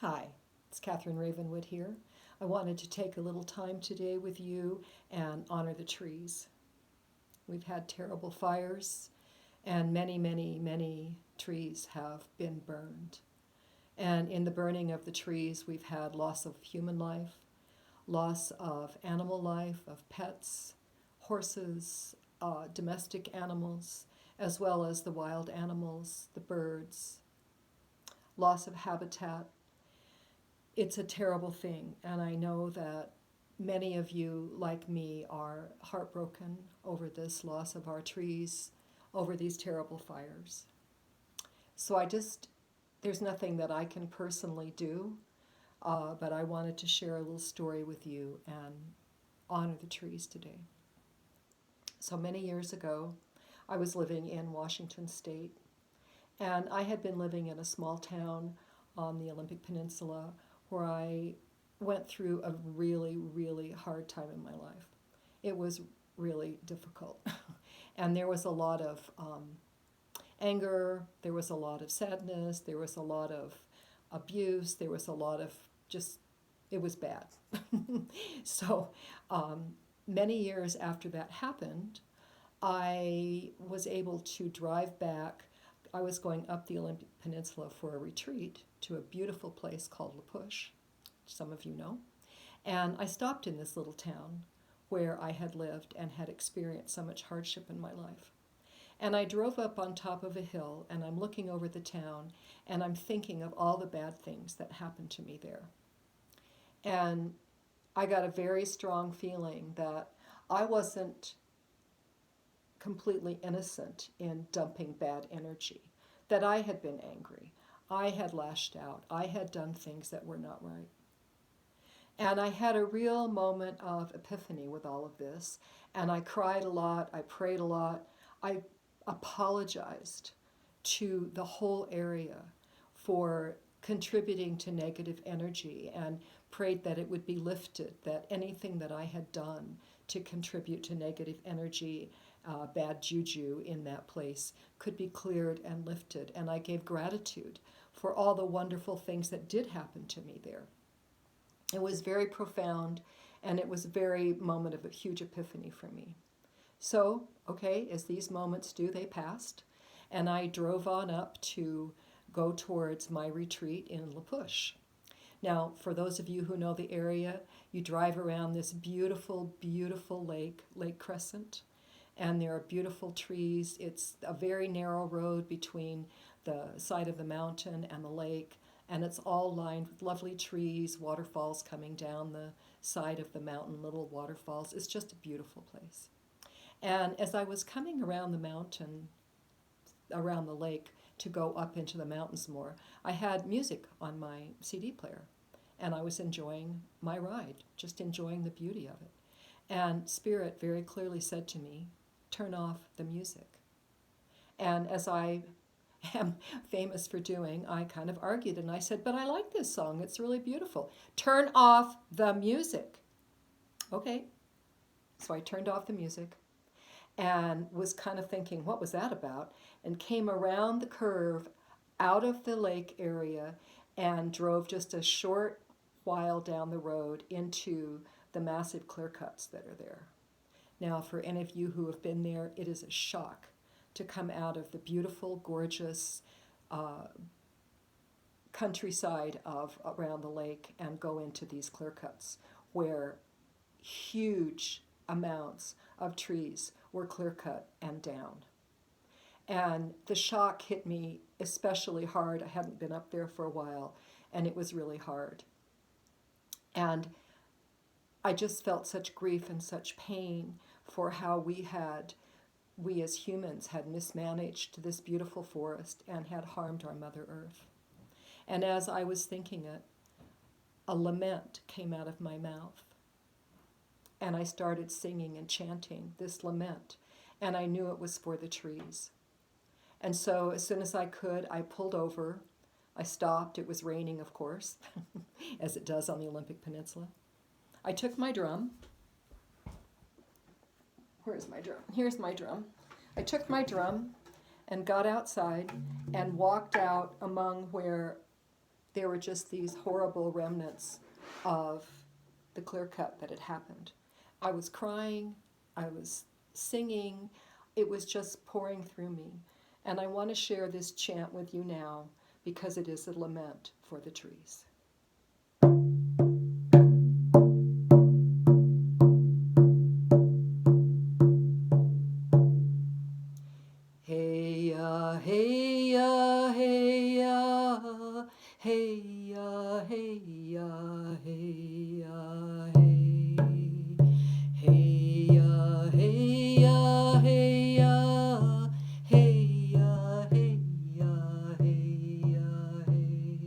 Hi, it's Catherine Ravenwood here. I wanted to take a little time today with you and honor the trees. We've had terrible fires, and many, many, many trees have been burned. And in the burning of the trees, we've had loss of human life, loss of animal life, of pets, horses, domestic animals, as well as the wild animals, the birds, loss of habitat. It's a terrible thing, and I know that many of you, like me, are heartbroken over this loss of our trees, over these terrible fires. So there's nothing that I can personally do, but I wanted to share a little story with you and honor the trees today. So many years ago, I was living in Washington State, and I had been living in a small town on the Olympic Peninsula where I went through a really, really hard time in my life. It was really difficult. And there was a lot of anger, there was a lot of sadness, there was a lot of abuse, there was a lot of just, it was bad. So um, many years after that happened, I was able to drive back. I was going up the Olympic Peninsula for a retreat to a beautiful place called La Push, some of you know. And I stopped in this little town where I had lived and had experienced so much hardship in my life. And I drove up on top of a hill and I'm looking over the town and I'm thinking of all the bad things that happened to me there. And I got a very strong feeling that I wasn't completely innocent in dumping bad energy, that I had been angry, I had lashed out, I had done things that were not right. And I had a real moment of epiphany with all of this, and I cried a lot, I prayed a lot, I apologized to the whole area for contributing to negative energy and prayed that it would be lifted, that anything that I had done to contribute to negative energy, bad juju in that place could be cleared and lifted. And I gave gratitude for all the wonderful things that did happen to me there. It was very profound, and it was a very moment of a huge epiphany for me. So, okay, as these moments do, they passed, and I drove on up to go towards my retreat in La Push. Now, for those of you who know the area, you drive around this beautiful, beautiful lake, Lake Crescent, and there are beautiful trees. It's a very narrow road between the side of the mountain and the lake, and it's all lined with lovely trees, waterfalls coming down the side of the mountain, little waterfalls. It's just a beautiful place. And as I was coming around the mountain, around the lake, to go up into the mountains more, I had music on my CD player, and I was enjoying my ride, just enjoying the beauty of it. And Spirit very clearly said to me, turn off the music. And as I am famous for doing, I kind of argued and I said, but I like this song, it's really beautiful. Turn off the music. Okay, so I turned off the music and was kind of thinking, what was that about? And came around the curve out of the lake area and drove just a short while down the road into the massive clear cuts that are there. Now, for any of you who have been there, it is a shock to come out of the beautiful, gorgeous countryside of around the lake and go into these clear cuts where huge amounts of trees were clear cut and down. And the shock hit me especially hard. I hadn't been up there for a while, and it was really hard. And I just felt such grief and such pain for how we as humans had mismanaged this beautiful forest and had harmed our Mother Earth. And as I was thinking it, a lament came out of my mouth. And I started singing and chanting this lament, and I knew it was for the trees. And so as soon as I could, I pulled over. I stopped. It was raining, of course, as it does on the Olympic Peninsula. I took my drum. Where's my drum? Here's my drum. I took my drum and got outside and walked out among where There were just these horrible remnants of the clear cut that had happened. I was crying, I was singing, it was just pouring through me. And I want to share this chant with you now because it is a lament for the trees. Hey ya, hey ya, hey ya, hey ya, hey ya, hey ya, hey. Hey ya, hey ya, hey ya, hey ya, hey ya, hey ya, hey.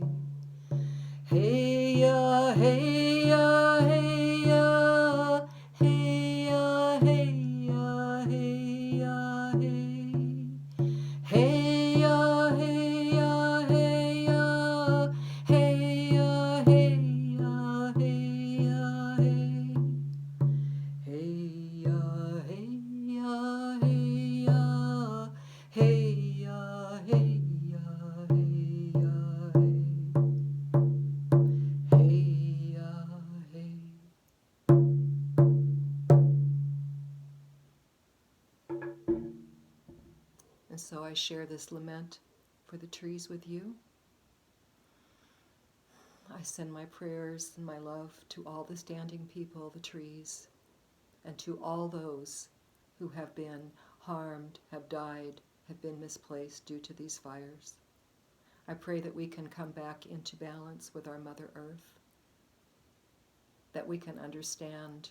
Hey ya, hey ya, hey ya, hey ya, hey ya, hey ya, hey. Hey ya, hey ya, hey ya, hey ya, hey ya, hey ya, hey. Hey ya, hey ya, hey ya, hey ya, hey ya, hey ya, hey. Hey ya, hey. And so I share this lament for the trees with you. I send my prayers and my love to all the standing people, the trees, and to all those who have been harmed, have died, have been misplaced due to these fires. I pray that we can come back into balance with our Mother Earth, that we can understand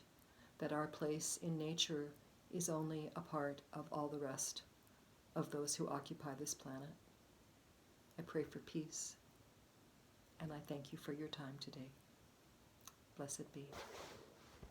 that our place in nature is only a part of all the rest of those who occupy this planet. I pray for peace, and I thank you for your time today. Blessed be.